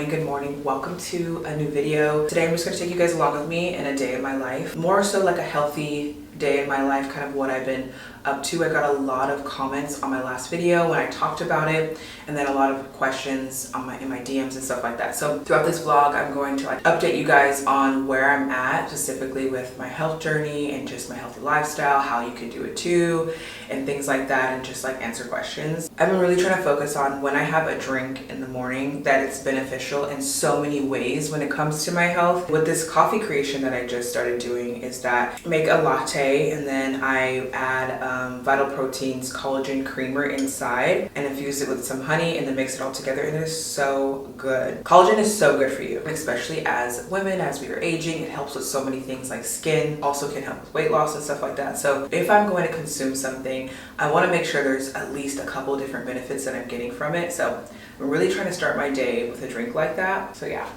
good morning. Welcome to a new video. Today I'm just going to take you guys along with me in a day in my life. More so like a healthy day in my life, kind of what I've been up to. I got a lot of comments on my last video when I talked about it, and then a lot of questions on in my DMs and stuff like that. So throughout this vlog, I'm going to update you guys on where I'm at, specifically with my health journey and just my healthy lifestyle, how you can do it too, and things like that, and just answer questions. I've been really trying to focus on when I have a drink in the morning that it's beneficial in so many ways when it comes to my health. With this coffee creation that I just started doing is that I make a latte and then I add Vital Protein's collagen creamer inside and infuse it with some honey and then mix it all together, and it is so good. Collagen is so good for you, especially as women, as we are aging. It helps with so many things like skin, also can help with weight loss and stuff like that. So if I'm going to consume something, I want to make sure there's at least a couple different benefits that I'm getting from it. So I'm really trying to start my day with a drink like that. So yeah.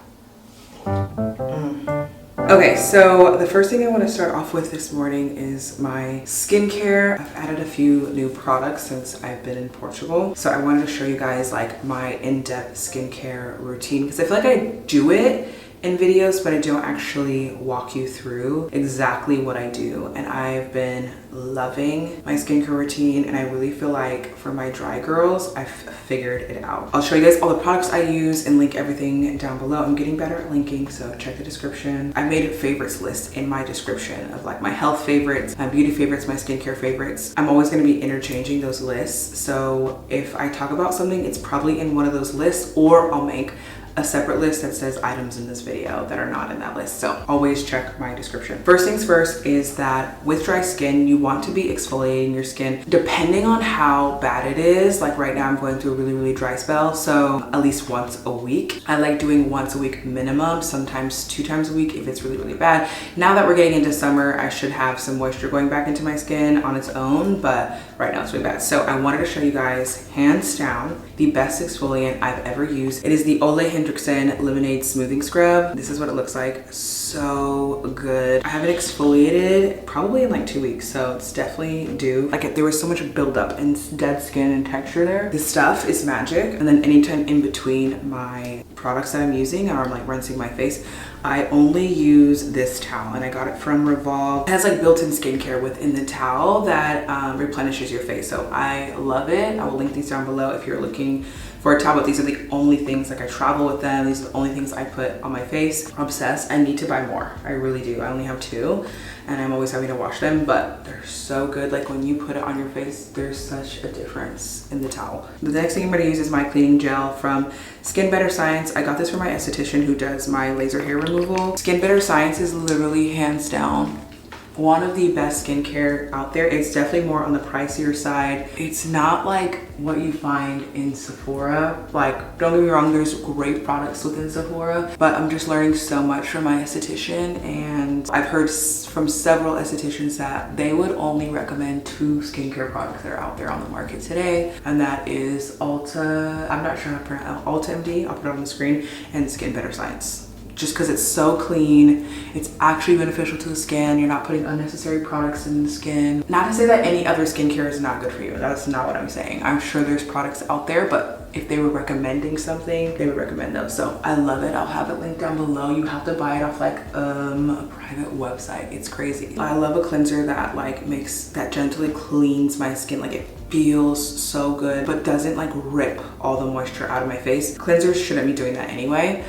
Okay, so the first thing I want to start off with this morning is my skincare. I've added a few new products since I've been in Portugal. So I wanted to show you guys my in-depth skincare routine, because I feel like I do it in videos, but I don't actually walk you through exactly what I do. And I've been loving my skincare routine, and I really feel like for my dry girls, I've figured it out. I'll show you guys all the products I use and link everything down below. I'm getting better at linking, so check the description. I made a favorites list in my description of my health favorites, my beauty favorites, my skincare favorites. I'm always gonna be interchanging those lists. So if I talk about something, it's probably in one of those lists, or I'll make a separate list that says items in this video that are not in that list. So always check my description. First things first is that with dry skin, you want to be exfoliating your skin depending on how bad it is. Like right now I'm going through a really dry spell, so at least once a week. I like doing once a week minimum, sometimes 2 times a week if it's really bad. Now that we're getting into summer, I should have some moisture going back into my skin on its own, but right now it's really bad. So I wanted to show you guys, hands down, the best exfoliant I've ever used. It is the Ole Hendrickson Lemonade Smoothing Scrub. This is what it looks like. So good. I haven't exfoliated probably in 2 weeks, so it's definitely due. There was so much buildup and dead skin and texture there. This stuff is magic. And then anytime in between my products that I'm using, or I'm rinsing my face, I only use this towel, and I got it from Revolve. It has built-in skincare within the towel that replenishes your face. So I love it. I will link these down below if you're looking for a towel, but these are the only things, I travel with them. These are the only things I put on my face. I'm obsessed. I need to buy more. I really do. I only have 2 and I'm always having to wash them, but they're so good. When you put it on your face, there's such a difference in the towel. The next thing I'm gonna use is my cleaning gel from Skin Better Science. I got this from my esthetician who does my laser hair removal. Skin Better Science is literally hands down one of the best skincare out there. It's definitely more on the pricier side. It's not what you find in Sephora. Don't get me wrong, there's great products within Sephora, but I'm just learning so much from my esthetician, and I've heard from several estheticians that they would only recommend 2 skincare products that are out there on the market today, and that is Ulta, I'm not sure how to pronounce, Ulta MD, I'll put it on the screen, and Skin Better Science. Just because it's so clean, it's actually beneficial to the skin. You're not putting unnecessary products in the skin. Not to say that any other skincare is not good for you. That's not what I'm saying. I'm sure there's products out there, but if they were recommending something, they would recommend those. So I love it. I'll have it linked down below. You have to buy it off a private website. It's crazy. I love a cleanser that that gently cleans my skin. It feels so good, but doesn't rip all the moisture out of my face. Cleansers shouldn't be doing that anyway.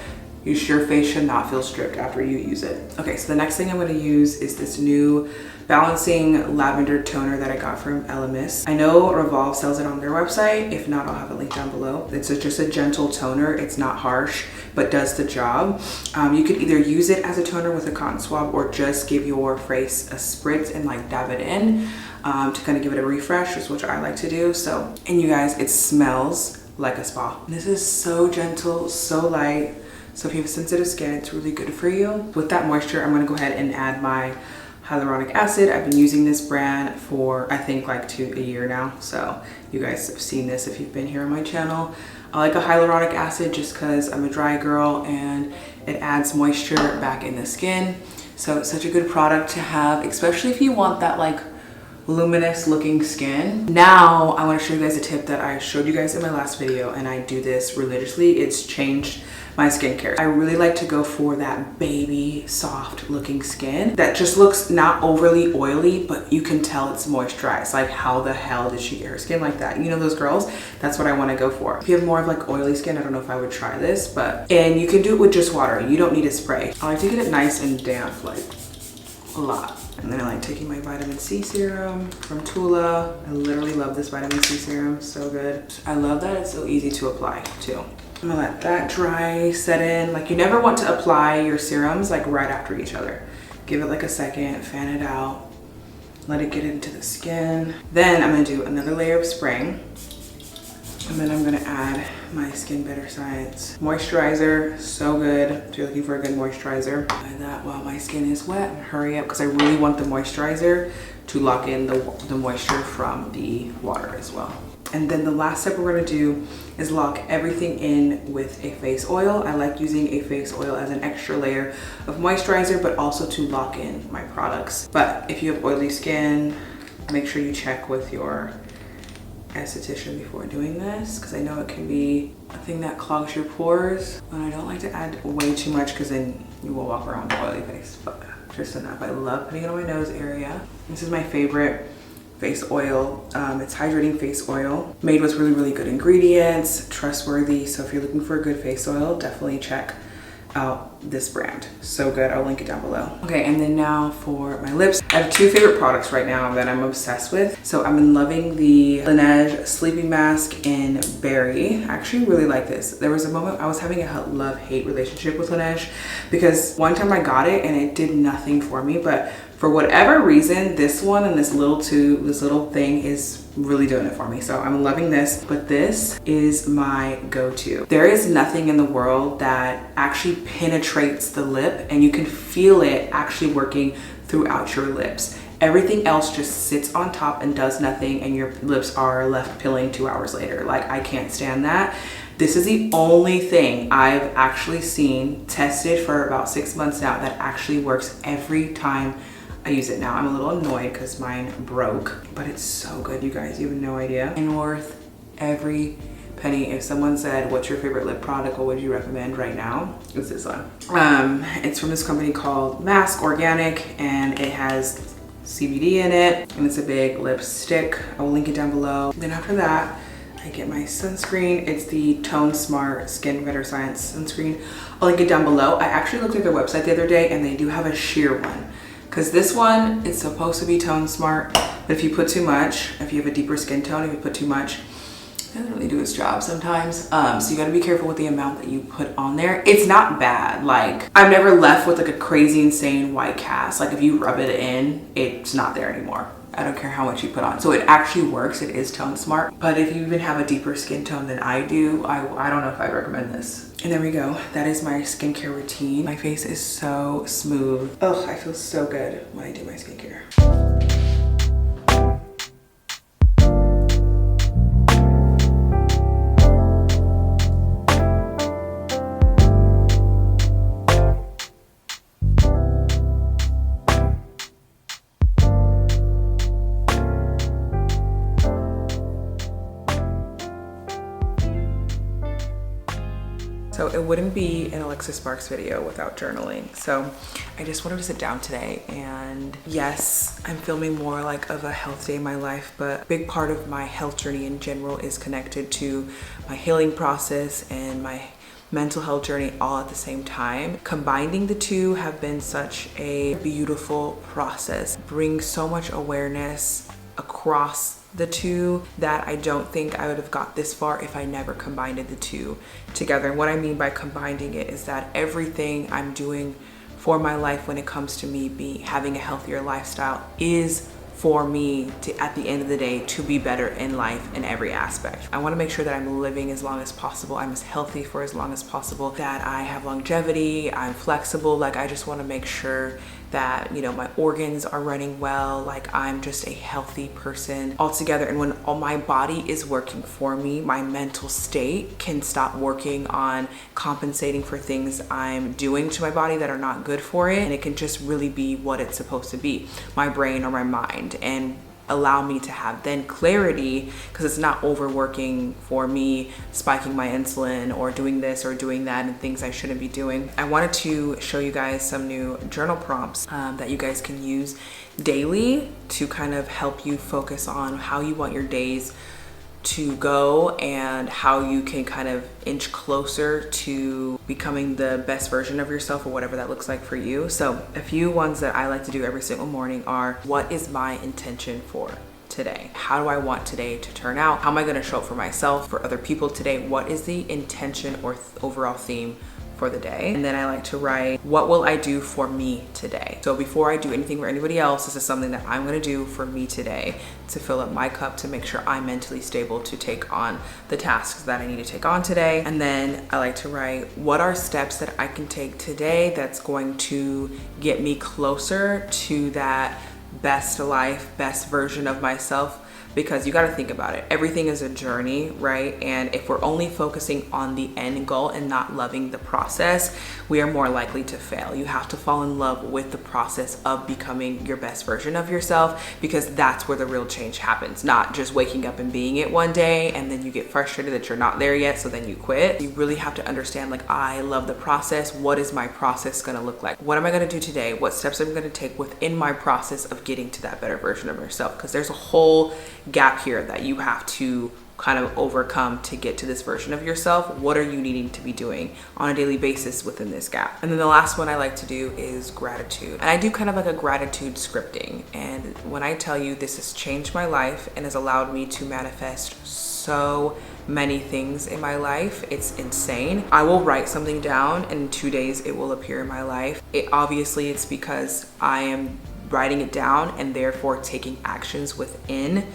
Your face should not feel stripped after you use it. Okay, so the next thing I'm gonna use is this new balancing lavender toner that I got from Alexis. I know Revolve sells it on their website. If not, I'll have a link down below. It's just a gentle toner. It's not harsh, but does the job. You could either use it as a toner with a cotton swab, or just give your face a spritz and dab it in to kind of give it a refresh, is what I like to do. So, and you guys, it smells like a spa. This is so gentle, so light. So if you have sensitive skin, it's really good for you. With that moisture, I'm gonna go ahead and add my hyaluronic acid. I've been using this brand for, I think, a year now. So you guys have seen this if you've been here on my channel. I like a hyaluronic acid just because I'm a dry girl and it adds moisture back in the skin. So it's such a good product to have, especially if you want that luminous looking skin. Now I want to show you guys a tip that I showed you guys in my last video, and I do this religiously. It's changed my skincare. I really like to go for that baby soft looking skin that just looks not overly oily, but you can tell it's moisturized. Like, how the hell did she get her skin like that? You know those girls? That's what I want to go for. If you have more of like oily skin, I don't know if I would try this, and you can do it with just water. You don't need a spray. I like to get it nice and damp, like a lot. And then I like taking my vitamin C serum from Tula. I literally love this vitamin C serum, so good. I love that it's so easy to apply too. I'm gonna let that dry, set in. Like, you never want to apply your serums like right after each other. Give it like a second, fan it out, let it get into the skin. Then I'm gonna do another layer of spraying. And then I'm gonna add my Skin Better Science moisturizer. So good. If you're looking for a good moisturizer, apply that while my skin is wet. And hurry up, because I really want the moisturizer to lock in the moisture from the water as well. And then the last step we're gonna do is lock everything in with a face oil. I like using a face oil as an extra layer of moisturizer, but also to lock in my products. But if you have oily skin, make sure you check with your esthetician before doing this, because I know it can be a thing that clogs your pores. And I don't like to add way too much, because then you will walk around with oily face, but just enough. I love putting it on my nose area. This is my favorite face oil. It's hydrating face oil, made with really good ingredients, trustworthy. So if you're looking for a good face oil, definitely check out this brand. So good. I'll link it down below. Okay, and then now for my lips. I have two favorite products right now that I'm obsessed with. So I've been loving the Laneige Sleeping Mask in Berry. I actually really like this. There was a moment I was having a love-hate relationship with Laneige, because one time I got it and it did nothing for me, but for whatever reason, this one and this little thing is really doing it for me. So I'm loving this, but this is my go-to. There is nothing in the world that actually penetrates the lip and you can feel it actually working throughout your lips. Everything else just sits on top and does nothing, and your lips are left peeling 2 hours later. Like, I can't stand that. This is the only thing I've actually seen tested for about 6 months now that actually works every time I use it now. I'm a little annoyed because mine broke, but it's so good, you guys. You have no idea. And worth every penny. If someone said, what's your favorite lip product, what would you recommend right now? It's this one. It's from this company called Mask Organic, and it has CBD in it, and it's a big lipstick. I will link it down below. Then after that, I get my sunscreen. It's the Tone Smart Skin Better Science sunscreen. I'll link it down below. I actually looked at their website the other day, and they do have a sheer one. Because this one is supposed to be tone smart, but if you put too much, if you have a deeper skin tone, if you put too much, it doesn't really do its job sometimes. So you gotta be careful with the amount that you put on there. It's not bad. Like, I'm never left with like a crazy, insane white cast. Like, if you rub it in, it's not there anymore. I don't care how much you put on. So it actually works. It is tone smart. But if you even have a deeper skin tone than I do, I don't know if I recommend this. And there we go. That is my skincare routine. My face is so smooth. Oh, I feel so good when I do my skincare. So it wouldn't be an Alexissparkss video without journaling. So I just wanted to sit down today, and yes, I'm filming more like of a health day in my life, but a big part of my health journey in general is connected to my healing process and my mental health journey all at the same time. Combining the two have been such a beautiful process. Brings so much awareness across the two that I don't think I would have got this far if I never combined the two together. And what I mean by combining it is that everything I'm doing for my life when it comes to me having a healthier lifestyle is for me to, at the end of the day, to be better in life in every aspect. I want to make sure that I'm living as long as possible. I'm as healthy for as long as possible, that I have longevity, I'm flexible. Like, I just want to make sure that, you know, my organs are running well, like I'm just a healthy person altogether. And when all my body is working for me, my mental state can stop working on compensating for things I'm doing to my body that are not good for it, and it can just really be what it's supposed to be, my brain or my mind. And allow me to have then clarity, because it's not overworking for me, spiking my insulin or doing this or doing that and things I shouldn't be doing. I wanted to show you guys some new journal prompts that you guys can use daily to kind of help you focus on how you want your days to go and how you can kind of inch closer to becoming the best version of yourself, or whatever that looks like for you. So a few ones that I like to do every single morning are, what is my intention for today? How do I want today to turn out? How am I going to show up for myself, for other people today? What is the intention or overall theme for the day? And then I like to write, what will I do for me today? So before I do anything for anybody else, this is something that I'm going to do for me today to fill up my cup, to make sure I'm mentally stable to take on the tasks that I need to take on today. And then I like to write, what are steps that I can take today that's going to get me closer to that best life, best version of myself? Because you got to think about it. Everything is a journey, right? And if we're only focusing on the end goal and not loving the process, we are more likely to fail. You have to fall in love with the process of becoming your best version of yourself, because that's where the real change happens. Not just waking up and being it one day and then you get frustrated that you're not there yet, so then you quit. You really have to understand, like, I love the process. What is my process going to look like? What am I going to do today? What steps am I going to take within my process of getting to that better version of yourself? Because there's a whole gap here that you have to kind of overcome to get to this version of yourself. What are you needing to be doing on a daily basis within this gap? And then the last one I like to do is gratitude. And I do kind of like a gratitude scripting. And when I tell you, this has changed my life and has allowed me to manifest so many things in my life, it's insane. I will write something down and in 2 days it will appear in my life. Obviously it's because I am writing it down and therefore taking actions within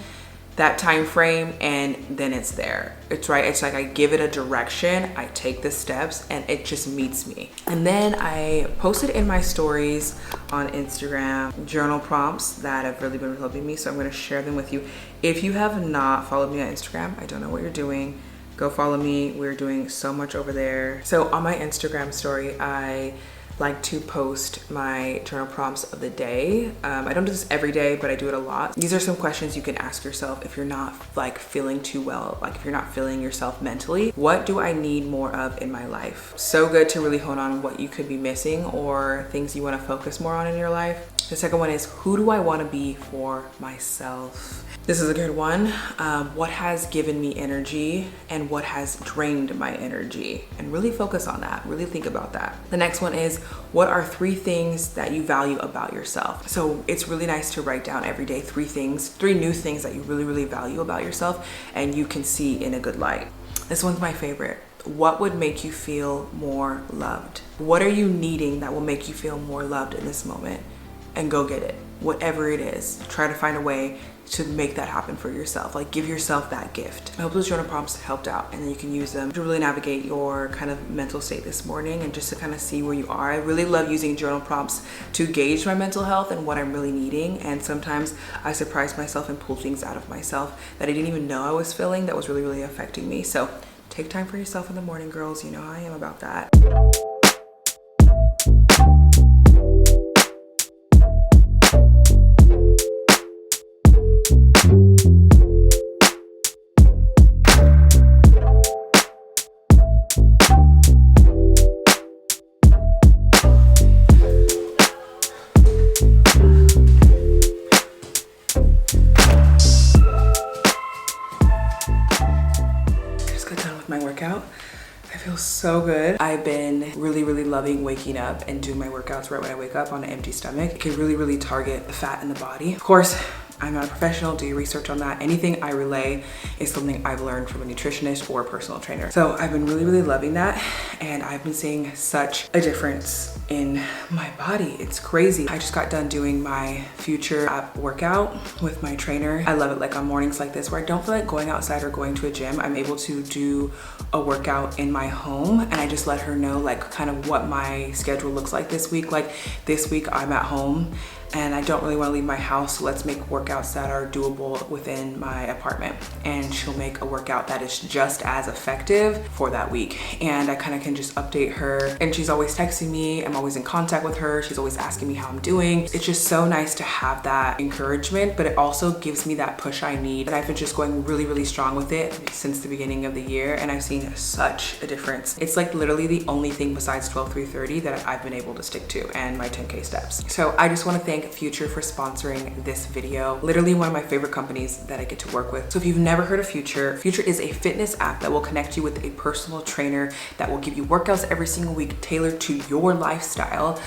that time frame, and then it's there. It's right. It's like I give it a direction, I take the steps, and it just meets me. And then I posted in my stories on Instagram journal prompts that have really been helping me, so I'm going to share them with you. If you have not followed me on Instagram, I don't know what you're doing. Go follow me. We're doing so much over there. So on my Instagram story, I like to post my journal prompts of the day. I don't do this every day, but I do it a lot. These are some questions you can ask yourself if you're not like feeling too well, like if you're not feeling yourself mentally. What do I need more of in my life? So good to really hone on what you could be missing or things you want to focus more on in your life. The second one is, who do I want to be for myself? This is a good one. What has given me energy and what has drained my energy? And really focus on that. Really think about that. The next one is, what are 3 things that you value about yourself? So it's really nice to write down every day 3 new things that you really, really value about yourself and you can see in a good light. This one's my favorite. What would make you feel more loved? What are you needing that will make you feel more loved in this moment? And go get it. Whatever it is, try to find a way to make that happen for yourself. Like, give yourself that gift. I hope those journal prompts helped out and then you can use them to really navigate your kind of mental state this morning and just to kind of see where you are. I really love using journal prompts to gauge my mental health and what I'm really needing. And sometimes I surprise myself and pull things out of myself that I didn't even know I was feeling that was really, really affecting me. So take time for yourself in the morning, girls. You know how I am about that. So good. I've been really loving waking up and doing my workouts right when I wake up on an empty stomach. It can really target the fat in the body. Of course, I'm not a professional, do your research on that. Anything I relay is something I've learned from a nutritionist or a personal trainer. So I've been really loving that, and I've been seeing such a difference in my body. It's crazy. I just got done doing my future app workout with my trainer. I love it, like on mornings like this where I don't feel like going outside or going to a gym. I'm able to do a workout in my home, and I just let her know like kind of what my schedule looks like this week. Like this week I'm at home and I don't really want to leave my house, so let's make workouts that are doable within my apartment. And she'll make a workout that is just as effective for that week. And I kind of can just update her, and she's always texting me. I'm always in contact with her. She's always asking me how I'm doing. It's just so nice to have that encouragement, but it also gives me that push I need. And I've been just going really, really strong with it since the beginning of the year, and I've seen such a difference. It's like literally the only thing besides 12-3-30 that I've been able to stick to, and my 10K steps. So I just want to thank Future for sponsoring this video. Literally one of my favorite companies that I get to work with. So if you've never heard of Future, Future is a fitness app that will connect you with a personal trainer that will give you workouts every single week tailored to your lifestyle.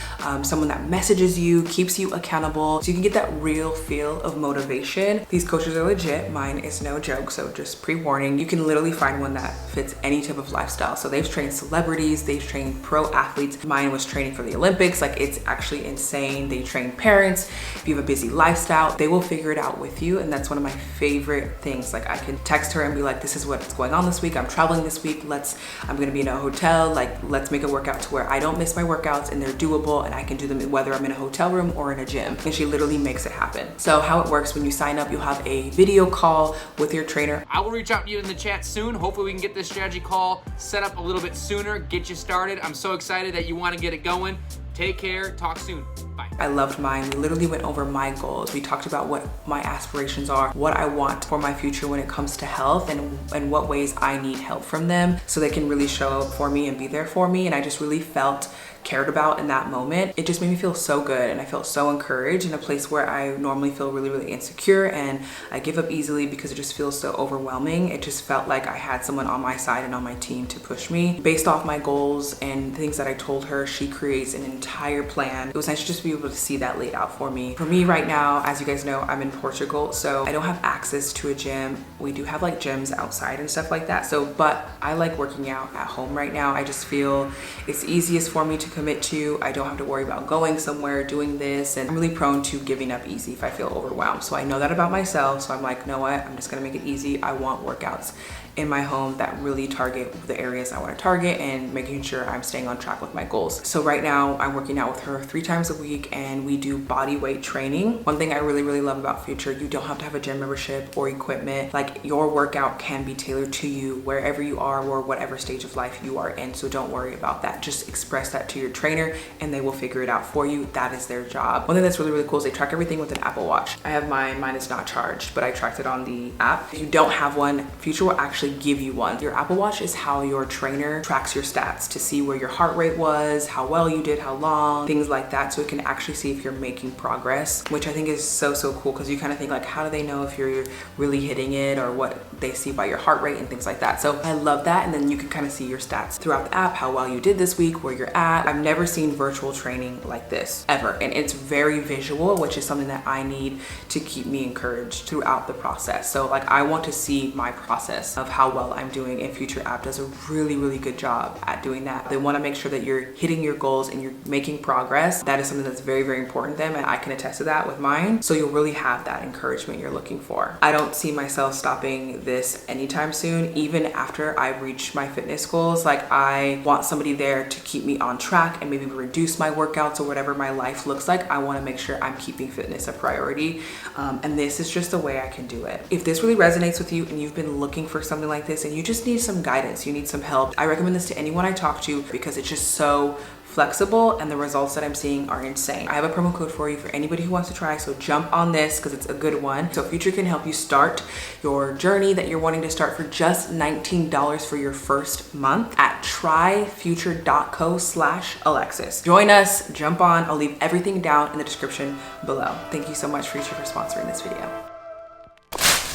Someone that messages you, keeps you accountable, so you can get that real feel of motivation. These coaches are legit. Mine is no joke, so just pre-warning. You can literally find one that fits any type of lifestyle. So they've trained celebrities, they've trained pro athletes. Mine was training for the Olympics. Like, it's actually insane. They train parents. If you have a busy lifestyle, they will figure it out with you. And that's one of my favorite things. Like, I can text her and be like, this is what's going on this week. I'm traveling this week. I'm gonna be in a hotel. Like, let's make a workout to where I don't miss my workouts and they're doable, and I can do them whether I'm in a hotel room or in a gym. And she literally makes it happen. So how it works, when you sign up, you'll have a video call with your trainer. I will reach out to you in the chat soon. Hopefully we can get this strategy call set up a little bit sooner, get you started. I'm so excited that you want to get it going. Take care. Talk soon. Bye. I loved mine. We literally went over my goals. We talked about what my aspirations are, what I want for my future when it comes to health, and what ways I need help from them so they can really show up for me and be there for me. And I just really felt cared about in that moment. It just made me feel so good, and I felt so encouraged in a place where I normally feel really, really insecure, and I give up easily because it just feels so overwhelming. It just felt like I had someone on my side and on my team to push me. Based off my goals and things that I told her, she creates an entire plan. It was nice to just be able to see that laid out for me. For me right now, as you guys know, I'm in Portugal, so I don't have access to a gym. We do have like gyms outside and stuff like that. But I like working out at home right now. I just feel it's easiest for me to commit to. I don't have to worry about going somewhere, doing this, and I'm really prone to giving up easy if I feel overwhelmed. So I know that about myself, so I'm like, you know what, I'm just gonna make it easy. I want workouts in my home that really target the areas I want to target, and making sure I'm staying on track with my goals. So right now I'm working out with her 3 times a week, and we do body weight training. One thing I really, really love about Future, you don't have to have a gym membership or equipment. Like, your workout can be tailored to you wherever you are or whatever stage of life you are in. So don't worry about that. Just express that to your trainer and they will figure it out for you. That is their job. One thing that's really, really cool is they track everything with an Apple Watch. I have mine is not charged, but I tracked it on the app. If you don't have one, Future will actually give you one. Your Apple Watch is how your trainer tracks your stats to see where your heart rate was, how well you did, how long, things like that. So it can actually see if you're making progress, which I think is so, so cool, because you kind of think like, how do they know if you're really hitting it, or what they see by your heart rate and things like that. So I love that. And then you can kind of see your stats throughout the app, how well you did this week, where you're at. I've never seen virtual training like this ever. And it's very visual, which is something that I need to keep me encouraged throughout the process. So like, I want to see my process of how well I'm doing, and Future app does a really, really good job at doing that. They want to make sure that you're hitting your goals and you're making progress. That is something that's very, very important to them, and I can attest to that with mine. So you'll really have that encouragement you're looking for. I don't see myself stopping this anytime soon, even after I reach my fitness goals. Like, I want somebody there to keep me on track and maybe reduce my workouts or whatever my life looks like. I want to make sure I'm keeping fitness a priority, and this is just the way I can do it. If this really resonates with you and you've been looking for something like this and you just need some guidance, you need some help, I recommend this to anyone I talk to, because it's just so flexible and the results that I'm seeing are insane. I have a promo code for you for anybody who wants to try, so jump on this because it's a good one. So Future can help you start your journey that you're wanting to start for just $19 for your first month at tryfuture.co/Alexis. Join us, jump on. I'll leave everything down in the description below. Thank you so much, Future, for sponsoring this video.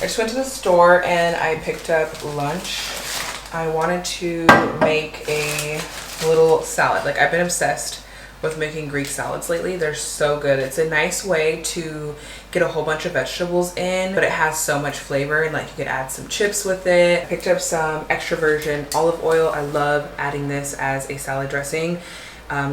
I just went to the store and I picked up lunch. I wanted to make a little salad. Like, I've been obsessed with making Greek salads lately. They're so good. It's a nice way to get a whole bunch of vegetables in, but it has so much flavor, and like, you could add some chips with it. I picked up some extra virgin olive oil. I love adding this as a salad dressing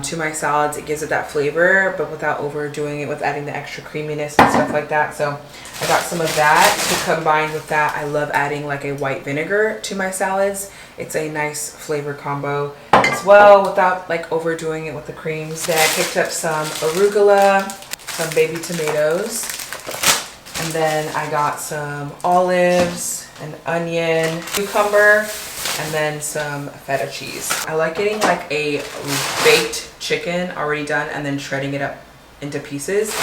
to my salads. It gives it that flavor, but without overdoing it with adding the extra creaminess and stuff like that. So I got some of that to combine with that. I love adding like a white vinegar to my salads. It's a nice flavor combo as well, without like overdoing it with the creams. Then I picked up some arugula. some baby tomatoes, and then I got some olives, an onion, cucumber, and then some feta cheese. I like getting like a baked chicken already done and then shredding it up into pieces.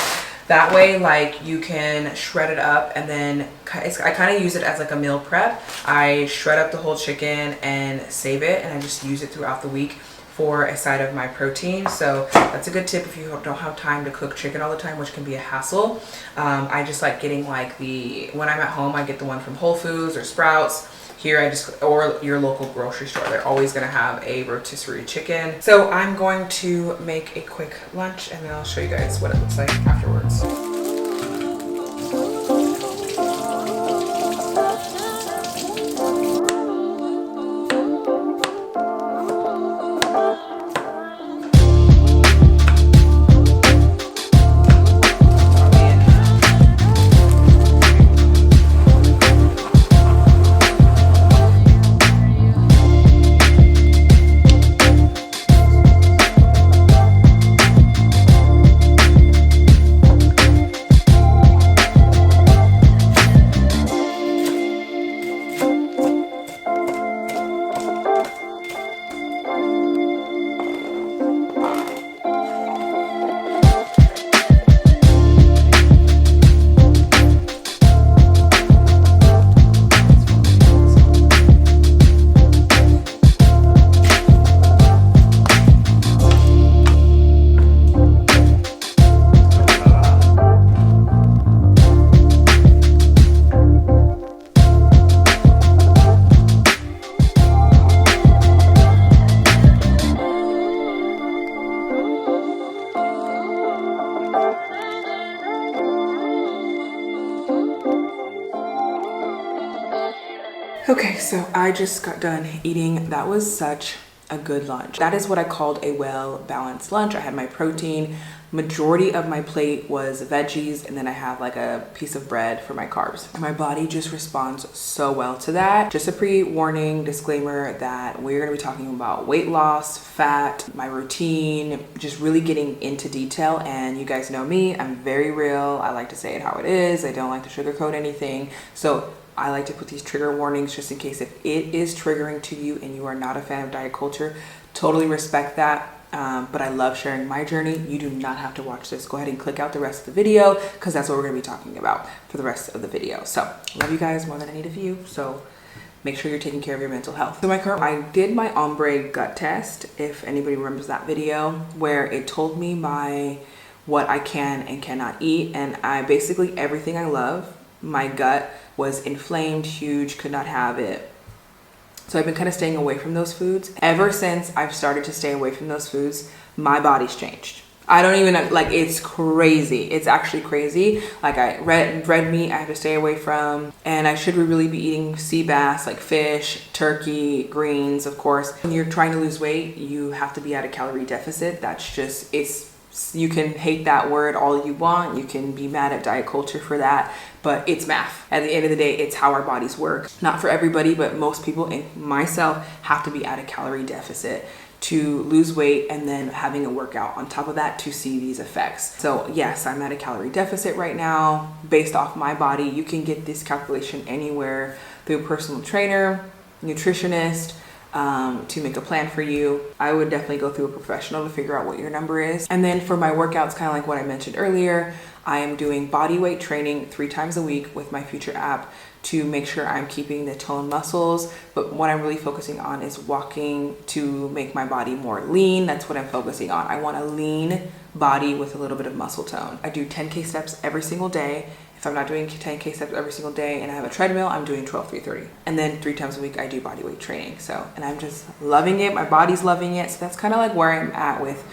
That way, like, you can shred it up, and then I kind of use it as like a meal prep. I shred up the whole chicken and save it, and I just use it throughout the week for a side of my protein. So that's a good tip if you don't have time to cook chicken all the time, which can be a hassle. I just like getting like when I'm at home, I get the one from Whole Foods or Sprouts. Here or your local grocery store, they're always gonna have a rotisserie chicken. So I'm going to make a quick lunch, and then I'll show you guys what it looks like afterwards. Okay, so I just got done eating. That was such a good lunch. That is what I called a well-balanced lunch. I had my protein. Majority of my plate was veggies, and then I have like a piece of bread for my carbs. My body just responds so well to that. Just a pre-warning disclaimer that we're gonna be talking about weight loss, fat, my routine, just really getting into detail. And you guys know me, I'm very real. I like to say it how it is. I don't like to sugarcoat anything. So I like to put these trigger warnings just in case if it is triggering to you and you are not a fan of diet culture. Totally respect that. But I love sharing my journey. You do not have to watch this. Go ahead and click out the rest of the video because that's what we're going to be talking about for the rest of the video. So love you guys more than I need of you. So make sure you're taking care of your mental health. So I did my ombre gut test, if anybody remembers that video, where it told me what I can and cannot eat. And basically everything I love, my gut was inflamed, huge, could not have it. So I've been kind of staying away from those foods. Ever since I've started to stay away from those foods, my body's changed. I don't even, like, it's crazy. It's actually crazy. Like, red meat I have to stay away from, and I should really be eating sea bass, like fish, turkey, greens, of course. When you're trying to lose weight, you have to be at a calorie deficit. That's just, you can hate that word all you want. You can be mad at diet culture for that, but it's math. At the end of the day, it's how our bodies work. Not for everybody, but most people, and myself, have to be at a calorie deficit to lose weight, and then having a workout on top of that to see these effects. So yes, I'm at a calorie deficit right now based off my body. You can get this calculation anywhere through a personal trainer, nutritionist, to make a plan for you. I would definitely go through a professional to figure out what your number is. And then for my workouts, kind of like what I mentioned earlier, I am doing body weight training 3 times a week with my Future app to make sure I'm keeping the toned muscles. But what I'm really focusing on is walking to make my body more lean. That's what I'm focusing on. I want a lean body with a little bit of muscle tone. I do 10K steps every single day. If I'm not doing 10K steps every single day and I have a treadmill, I'm doing 12, 330. And then 3 times a week, I do body weight training. And I'm just loving it. My body's loving it. So that's kind of like where I'm at with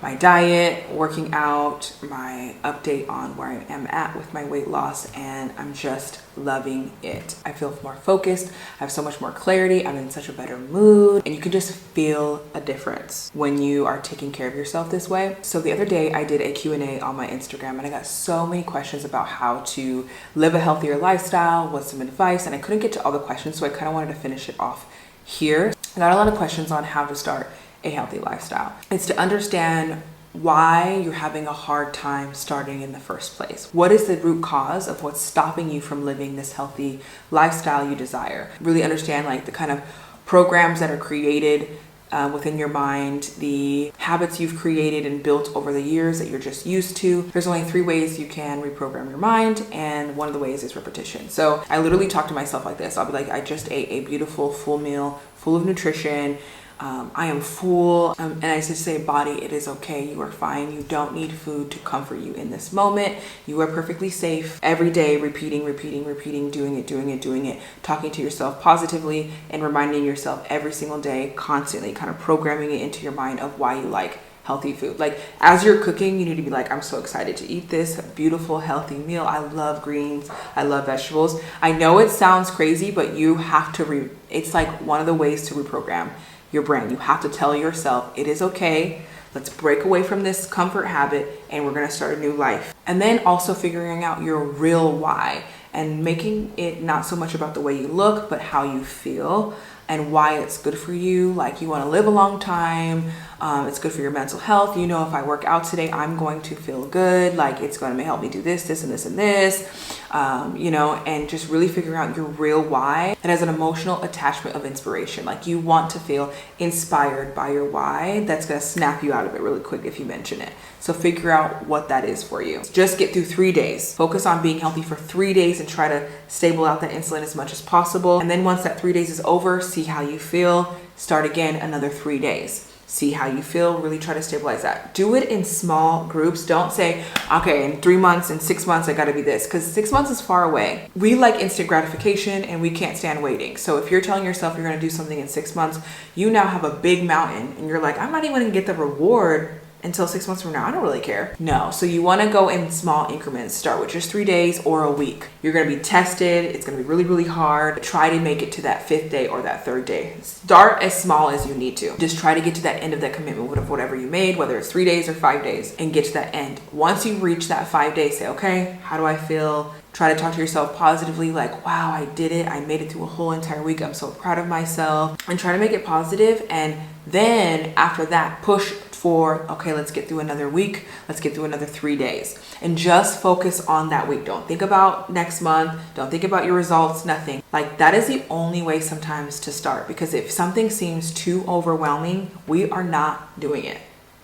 my diet, working out, my update on where I am at with my weight loss, and I'm just loving it. I feel more focused. I have so much more clarity. I'm in such a better mood, and you can just feel a difference when you are taking care of yourself this way. So the other day I did a Q&A on my Instagram, and I got so many questions about how to live a healthier lifestyle, what's some advice, and I couldn't get to all the questions, so I kind of wanted to finish it off here. I got a lot of questions on how to start a healthy lifestyle. It's to understand why you're having a hard time starting in the first place. What is the root cause of what's stopping you from living this healthy lifestyle you desire? Really understand like the kind of programs that are created within your mind, the habits you've created and built over the years that you're just used to. There's only 3 ways you can reprogram your mind, and one of the ways is repetition. So I literally talk to myself like this. I'll be like, I just ate a beautiful full meal full of nutrition. I am full, and I just say, body, it is okay. You are fine. You don't need food to comfort you in this moment. You are perfectly safe. Every day, repeating, doing it, talking to yourself positively and reminding yourself every single day, constantly kind of programming it into your mind of why you like healthy food. Like as you're cooking, you need to be like, I'm so excited to eat this beautiful, healthy meal. I love greens. I love vegetables. I know it sounds crazy, but you have to, it's like one of the ways to reprogram your brain. You have to tell yourself it is okay. Let's break away from this comfort habit and we're going to start a new life. And then also figuring out your real why and making it not so much about the way you look, but how you feel and why it's good for you. Like you want to live a long time. It's good for your mental health. You know, if I work out today, I'm going to feel good. Like it's going to help me do this, this, and this, and this. You know, and just really figuring out your real why. It has an emotional attachment of inspiration. Like you want to feel inspired by your why. That's going to snap you out of it really quick if you mention it. So figure out what that is for you. Just get through 3 days. Focus on being healthy for 3 days and try to stable out that insulin as much as possible. And then once that 3 days is over, see how you feel. Start again another 3 days. See how you feel, really try to stabilize that. Do it in small groups. Don't say, okay, in 3 months, in 6 months, I gotta be this, because 6 months is far away. We like instant gratification and we can't stand waiting. So if you're telling yourself you're gonna do something in 6 months, you now have a big mountain and you're like, I'm not even gonna get the reward until 6 months from now. I don't really care. No, so you wanna go in small increments. Start with just 3 days or a week. You're gonna be tested. It's gonna be really, really hard. Try to make it to that 5th day or that 3rd day. Start as small as you need to. Just try to get to that end of that commitment of whatever you made, whether it's 3 days or 5 days, and get to that end. Once you reach that 5 days, say, okay, how do I feel? Try to talk to yourself positively, like, wow, I did it. I made it through a whole entire week. I'm so proud of myself. And try to make it positive. And then after that, push for, okay, let's get through another week. Let's get through another 3 days. And just focus on that week. Don't think about next month. Don't think about your results, nothing. Like that is the only way sometimes to start. Because if something seems too overwhelming, we are not doing it.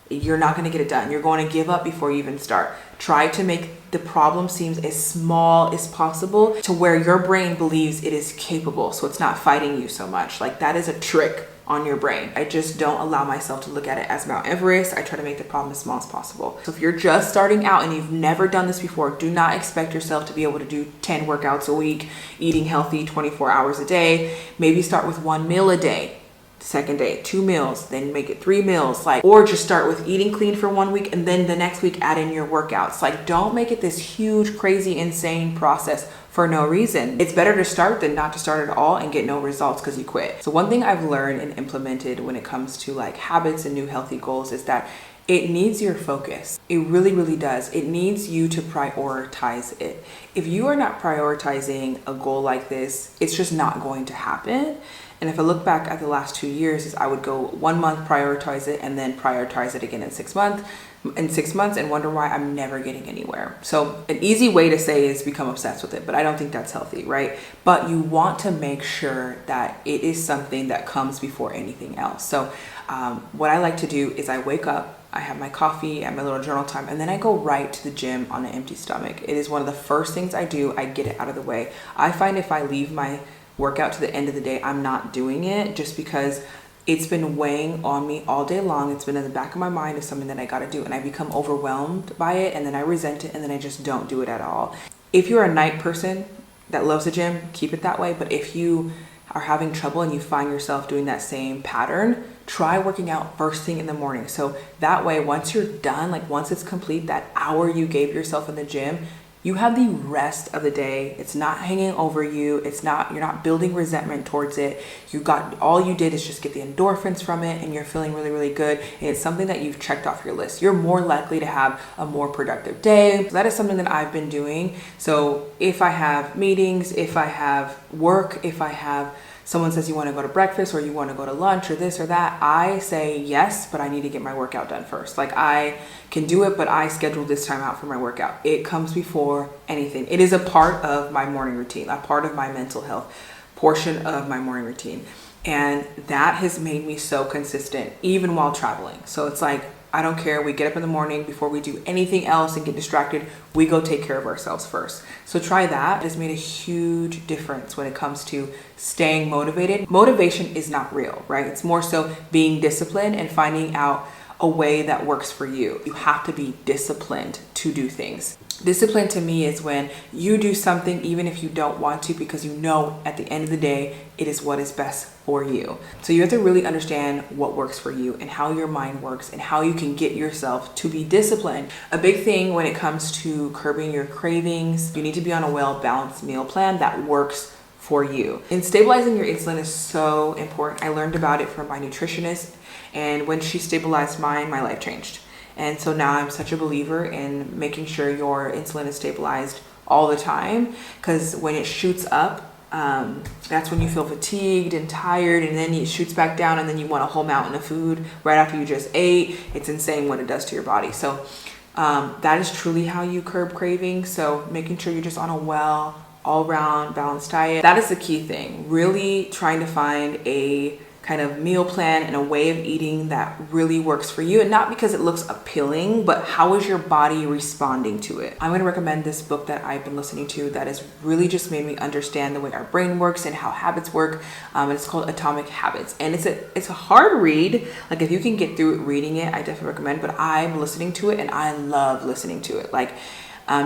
You're not going to get it done. You're going to give up before you even start. Try to make the problem seem as small as possible to where your brain believes it is capable. So it's not fighting you so much. Like that is a trick on your brain. I just don't allow myself to look at it as Mount Everest. I try to make the problem as small as possible. So if you're just starting out and you've never done this before, do not expect yourself to be able to do 10 workouts a week, eating healthy 24 hours a day. Maybe start with 1 meal a day. Second day, 2 meals, then make it 3 meals, like, or just start with eating clean for 1 week and then the next week add in your workouts. Like, don't make it this huge, crazy, insane process for no reason. It's better to start than not to start at all and get no results because you quit. So one thing I've learned and implemented when it comes to like habits and new healthy goals is that it needs your focus. It really, really does. It needs you to prioritize it. If you are not prioritizing a goal like this, it's just not going to happen. And if I look back at the last 2 years, is I would go 1 month, prioritize it, and then prioritize it again in 6 months, and wonder why I'm never getting anywhere. So an easy way to say is become obsessed with it, but I don't think that's healthy, right? But you want to make sure that it is something that comes before anything else. So what I like to do is I wake up, I have my coffee and my little journal time, and then I go right to the gym on an empty stomach. It is one of the first things I do. I get it out of the way. I find if I leave my workout to the end of the day, I'm not doing it just because it's been weighing on me all day long. It's been in the back of my mind as something that I got to do, and I become overwhelmed by it, and then I resent it, and then I just don't do it at all. If you're a night person that loves the gym, keep it that way. But if you are having trouble and you find yourself doing that same pattern, try working out first thing in the morning. So that way, once you're done, like once it's complete, that hour you gave yourself in the gym, you have the rest of the day. It's not hanging over you. You're not building resentment towards it. All you did is just get the endorphins from it and you're feeling really, really good. And it's something that you've checked off your list. You're more likely to have a more productive day. So that is something that I've been doing. So if I have meetings, if I have work, if I have someone says you want to go to breakfast or you want to go to lunch or this or that, I say yes, but I need to get my workout done first. Like I can do it, but I schedule this time out for my workout. It comes before anything. It is a part of my morning routine, a part of my mental health portion of my morning routine. And that has made me so consistent, even while traveling. So it's like, I don't care. We get up in the morning before we do anything else and get distracted. We go take care of ourselves first. So try that. It has made a huge difference when it comes to staying motivated. Motivation is not real, right? It's more so being disciplined and finding out a way that works for you. You have to be disciplined to do things. Discipline to me is when you do something even if you don't want to, because you know at the end of the day it is what is best for you. So you have to really understand what works for you and how your mind works and how you can get yourself to be disciplined. A big thing when it comes to curbing your cravings, you need to be on a well-balanced meal plan that works for you. And stabilizing your insulin is so important. I learned about it from my nutritionist, and when she stabilized mine, my life changed. And so now I'm such a believer in making sure your insulin is stabilized all the time, because when it shoots up, that's when you feel fatigued and tired, and then it shoots back down, and then you want a whole mountain of food right after you just ate. It's insane what it does to your body. So that is truly how you curb cravings. So making sure you're just on a all-round balanced diet. That is the key thing. Really trying to find a kind of meal plan and a way of eating that really works for you, and not because it looks appealing, but how is your body responding to it. I'm going to recommend this book that I've been listening to that has really just made me understand the way our brain works and how habits work, and it's called Atomic Habits. And it's a hard read. Like if you can get through it reading it, I definitely recommend, but I'm listening to it and I love listening to it. Like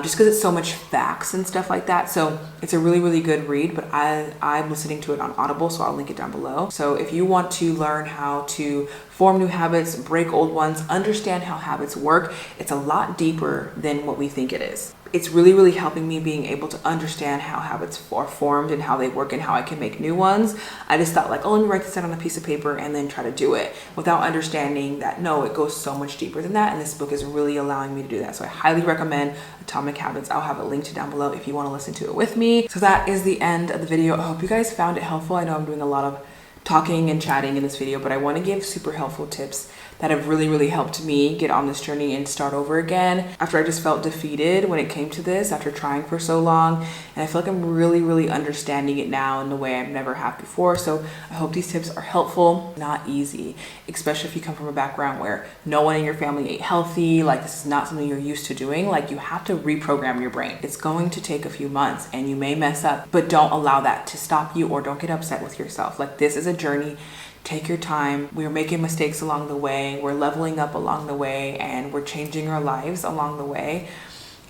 just because it's so much facts and stuff like that. So it's a really, really good read, but I'm listening to it on Audible, so I'll link it down below. So if you want to learn how to form new habits, break old ones, understand how habits work, it's a lot deeper than what we think it is. It's really, really helping me being able to understand how habits are formed and how they work and how I can make new ones. I just thought like, oh, let me write this down on a piece of paper and then try to do it, without understanding that no, it goes so much deeper than that. And this book is really allowing me to do that. So I highly recommend Atomic Habits. I'll have it linked down below if you want to listen to it with me. So that is the end of the video. I hope you guys found it helpful. I know I'm doing a lot of talking and chatting in this video, but I want to give super helpful tips that have really, really helped me get on this journey and start over again after I just felt defeated when it came to this after trying for so long. And I feel like I'm really, really understanding it now in the way I've never have before. So I hope these tips are helpful. Not easy, especially if you come from a background where no one in your family ate healthy. Like this is not something you're used to doing. Like you have to reprogram your brain. It's going to take a few months and you may mess up, but don't allow that to stop you, or don't get upset with yourself. Like this is a journey. Take your time. We're making mistakes along the way. We're leveling up along the way, and we're changing our lives along the way.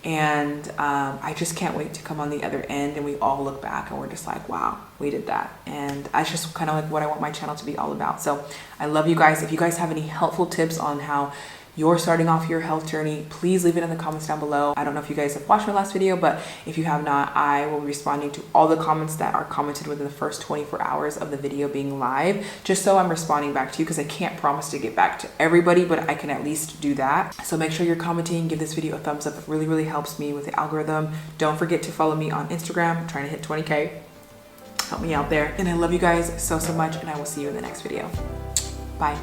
And I just can't wait to come on the other end and we all look back and we're just like, wow, we did that. And that's just kind of like what I want my channel to be all about. So I love you guys. If you guys have any helpful tips on how you're starting off your health journey, please leave it in the comments down below. I don't know if you guys have watched my last video, but if you have not, I will be responding to all the comments that are commented within the first 24 hours of the video being live, just so I'm responding back to you, because I can't promise to get back to everybody, but I can at least do that. So make sure you're commenting, give this video a thumbs up. It really, really helps me with the algorithm. Don't forget to follow me on Instagram. I'm trying to hit 20K. Help me out there. And I love you guys so, so much, and I will see you in the next video. Bye.